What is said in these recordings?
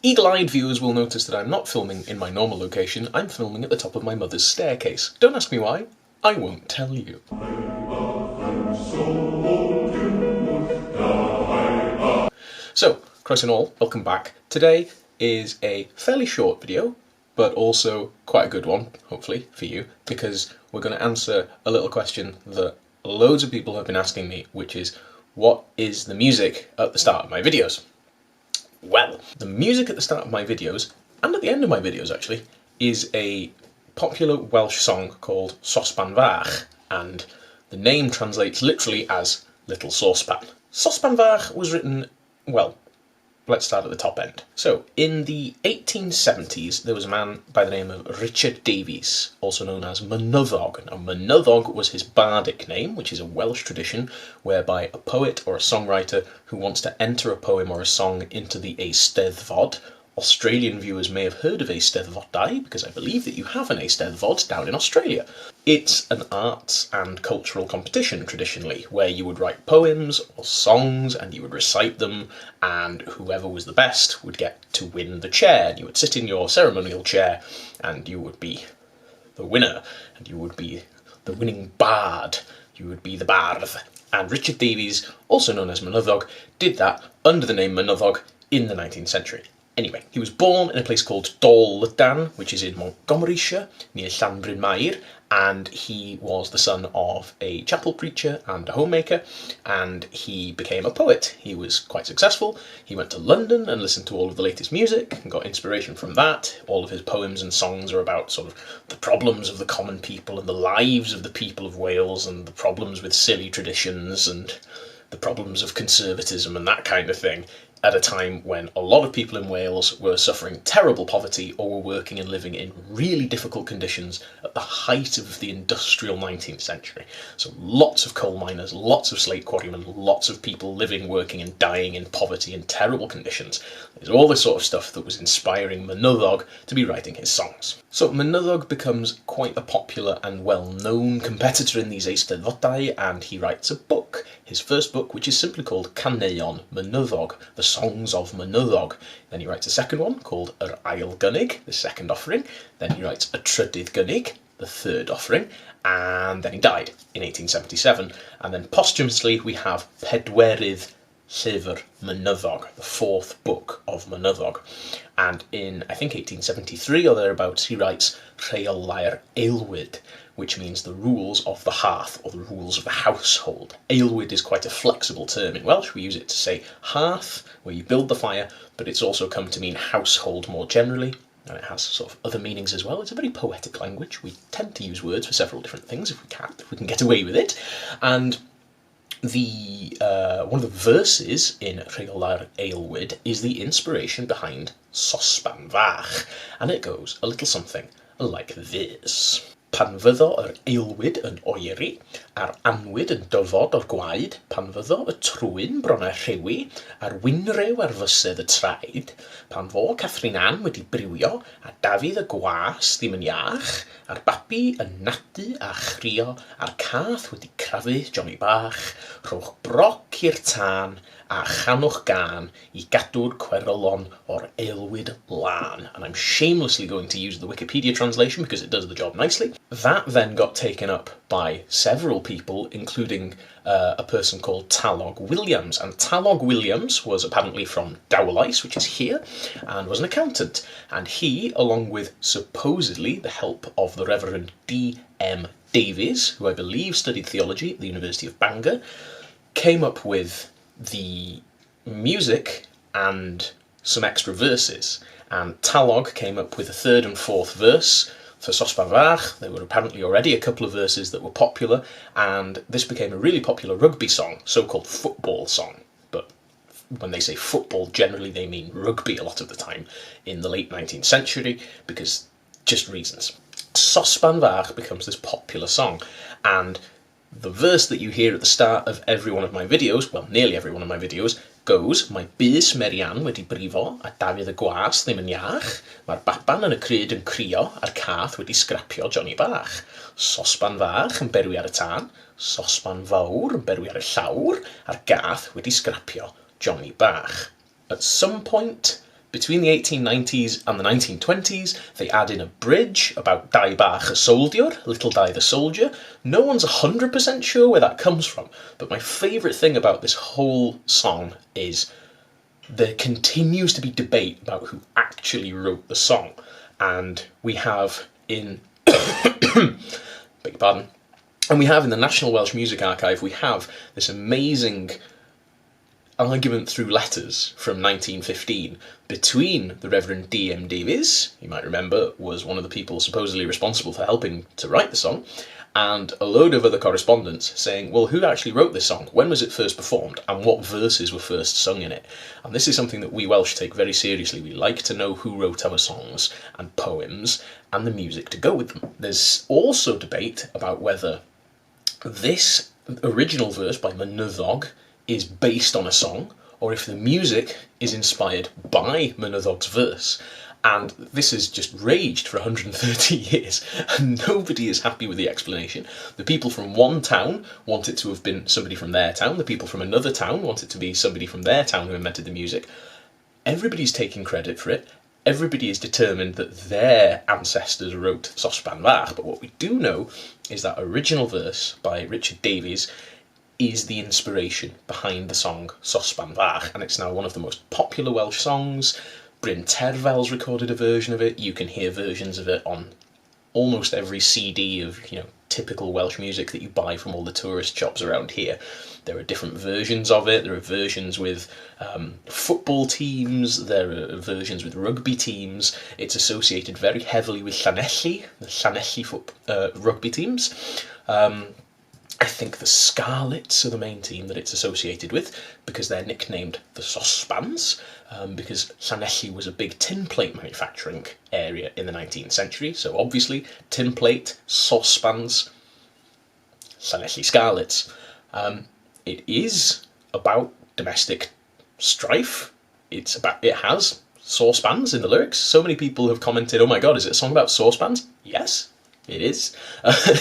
Eagle-eyed viewers will notice that I'm not filming in my normal location, I'm filming at the top of my mother's staircase. Don't ask me why, I won't tell you. So, cross and all, welcome back. Today is a fairly short video, but also quite a good one, hopefully, for you, because we're going to answer a little question that loads of people have been asking me, which is, what is the music at the start of my videos? Well, the music at the start of my videos, and at the end of my videos actually, is a popular Welsh song called Sospan Fach, and the name translates literally as Little Saucepan. Sospan Fach was written, well, let's start at the top end. So, in the 1870s, there was a man by the name of Richard Davies, also known as Mwynhewch. Now, Mwynhewch was his bardic name, which is a Welsh tradition whereby a poet or a songwriter who wants to enter a poem or a song into the Eisteddfod. Australian viewers may have heard of Eisteddfodau, because I believe that you have an Eisteddfod down in Australia. It's an arts and cultural competition, traditionally, where you would write poems or songs and you would recite them, and whoever was the best would get to win the chair. You would sit in your ceremonial chair and you would be the winner, and you would be the winning bard. You would be the bardd. And Richard Davies, also known as Mwynhewch, did that under the name Mwynhewch in the 19th century. Anyway, he was born in a place called Lydan, which is in Montgomeryshire, near Llanbryn Mawr, and he was the son of a chapel preacher and a homemaker, and he became a poet. He was quite successful. He went to London and listened to all of the latest music and got inspiration from that. All of his poems and songs are about sort of the problems of the common people and the lives of the people of Wales and the problems with silly traditions and the problems of conservatism and that kind of thing, at a time when a lot of people in Wales were suffering terrible poverty or were working and living in really difficult conditions at the height of the industrial 19th century. So lots of coal miners, lots of slate quarrymen, lots of people living, working and dying in poverty in terrible conditions. There's all this sort of stuff that was inspiring Mwynhewch to be writing his songs. So Mwynhewch becomes quite a popular and well-known competitor in these Eisteddfodau, and he writes a book, his first book, which is simply called Caneuon Mwynhewch, the Songs of Mwynhewch. Then he writes a second one called Yr Ail Gynnig, the second offering. Then he writes A Trydydd Gynnig, the third offering, and then he died in 1877. And then posthumously we have Pedwerydd Llyfr Mwynhewch, the fourth book of Mwynhewch. And in, I think, 1873 or thereabouts, he writes Rheolau'r Aelwyd, which means the rules of the hearth, or the rules of the household. Aelwyd is quite a flexible term in Welsh. We use it to say hearth, where you build the fire, but it's also come to mean household more generally, and it has sort of other meanings as well. It's a very poetic language. We tend to use words for several different things if we can get away with it. And the one of the verses in Rheolau'r Aelwyd is the inspiration behind Sospan Fach, and it goes a little something like this. Pan fyddo yr aelwyd yn oeri, a'r anwyd yn dyfod o'r gwaed, pan fyddo y trwyn bron a rhewi, a'r winrew ar fysedd y traed, pan fo Catherine Ann wedi brywio, a Dafydd y gwas ddim yn iach, a'r babi yn nadu a chrio, a'r cath wedi crafu Johnny bach, rhowch broc i'r tân, a chanwch gan I gadw'r cwerolon o'r aelwyd lan. And I'm shamelessly going to use the Wikipedia translation because it does the job nicely. That then got taken up by several people, including a person called Talog Williams. And Talog Williams was apparently from Dowlais, which is here, and was an accountant. And he, along with supposedly the help of the Reverend D.M. Davies, who I believe studied theology at the University of Bangor, came up with the music and some extra verses, and Talog came up with a third and fourth verse for Sosban Fach. There were apparently already a couple of verses that were popular, and this became a really popular rugby song, so-called football song. But when they say football, generally they mean rugby a lot of the time in the late 19th century, because just reasons. Sosban Fach becomes this popular song, and the verse that you hear at the start of every one of my videos, well, nearly every one of my videos, goes, Mae bys Merian wedi brifo, a Dafydd y gwas ddim yn iach, mae'r baban yn y cryd yn crio, a'r cath wedi scrapio Johnny bach. Sosban Fach yn berwi ar y tân, sosban fawr yn berwi ar y llawr, a'r gath wedi scrapio Johnny bach. At some point, Between the 1890s and the 1920s, they add in a bridge about Dai Bach y Soldier, Little Dai the Soldier. No one's 100% sure where that comes from, but my favourite thing about this whole song is there continues to be debate about who actually wrote the song. And we have in... beg your pardon. And we have in the National Welsh Music Archive, we have this amazing argument through letters from 1915 between the Reverend D.M. Davies, you might remember was one of the people supposedly responsible for helping to write the song, and a load of other correspondence saying, well, who actually wrote this song? When was it first performed? And what verses were first sung in it? And this is something that we Welsh take very seriously. We like to know who wrote our songs and poems and the music to go with them. There's also debate about whether this original verse by Mwynhewch is based on a song, or if the music is inspired by Mwynhewch's verse. And this has just raged for 130 years, and nobody is happy with the explanation. The people from one town want it to have been somebody from their town, the people from another town want it to be somebody from their town who invented the music. Everybody's taking credit for it. Everybody is determined that their ancestors wrote Sospan Fach, but what we do know is that original verse by Richard Davies is the inspiration behind the song Sospan Fach, and it's now one of the most popular Welsh songs. Bryn Terfel's recorded a version of it. You can hear versions of it on almost every CD of, typical Welsh music that you buy from all the tourist shops around here. There are different versions of it. There are versions with football teams. There are versions with rugby teams. It's associated very heavily with Llanelli, the Llanelli rugby teams. I think the Scarlets are the main team that it's associated with because they're nicknamed the Sospans, because Llanelli was a big tin plate manufacturing area in the 19th century, so obviously tin plate, saucepans, Llanelli Scarlets. It is about domestic strife. It has saucepans in the lyrics. So many people have commented, oh my god, is it a song about saucepans? Yes. It is.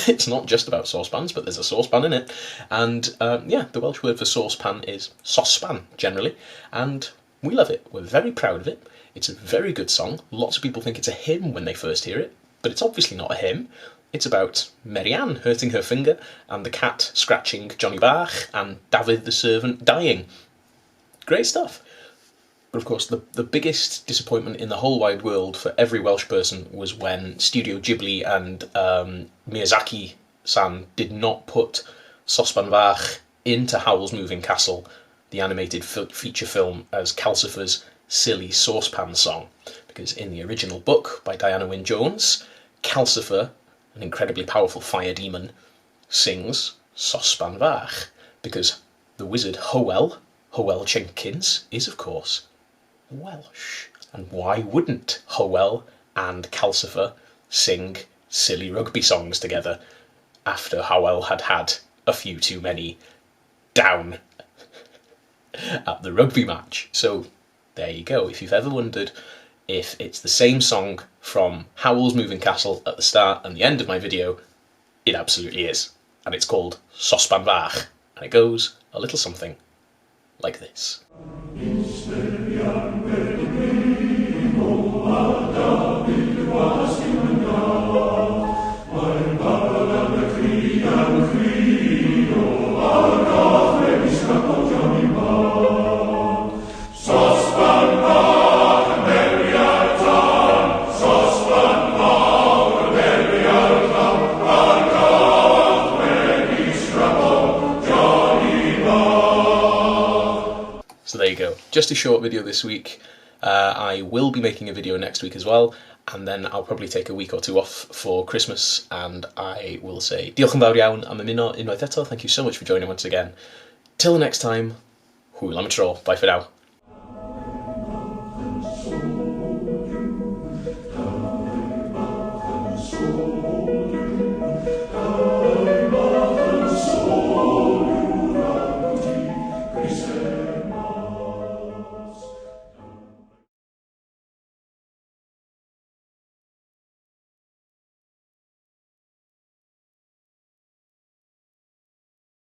It's not just about saucepans, but there's a saucepan in it. And the Welsh word for saucepan is sospan, generally. And we love it. We're very proud of it. It's a very good song. Lots of people think it's a hymn when they first hear it, but it's obviously not a hymn. It's about Mary Ann hurting her finger, and the cat scratching Johnny Bach, and David the servant dying. Great stuff. But of course, the biggest disappointment in the whole wide world for every Welsh person was when Studio Ghibli and Miyazaki-san did not put Sosban Fach into Howl's Moving Castle, the animated feature film, as Calcifer's silly saucepan song. Because in the original book by Diana Wynne Jones, Calcifer, an incredibly powerful fire demon, sings Sosban Fach, because the wizard Howl Jenkins, is of course Welsh. And why wouldn't Howl and Calcifer sing silly rugby songs together after Howl had had a few too many down at the rugby match? So there you go. If you've ever wondered if it's the same song from Howl's Moving Castle at the start and the end of my video, it absolutely is. And it's called Sospan Fach, and it goes a little something like this. So there you go, just a short video this week. I will be making a video next week as well, and then I'll probably take a week or two off for Christmas, and I will say diolch yn fawr iawn am ymuno unwaith eto. Thank you so much for joining once again. Till the next time, hwyl am y tro, bye for now.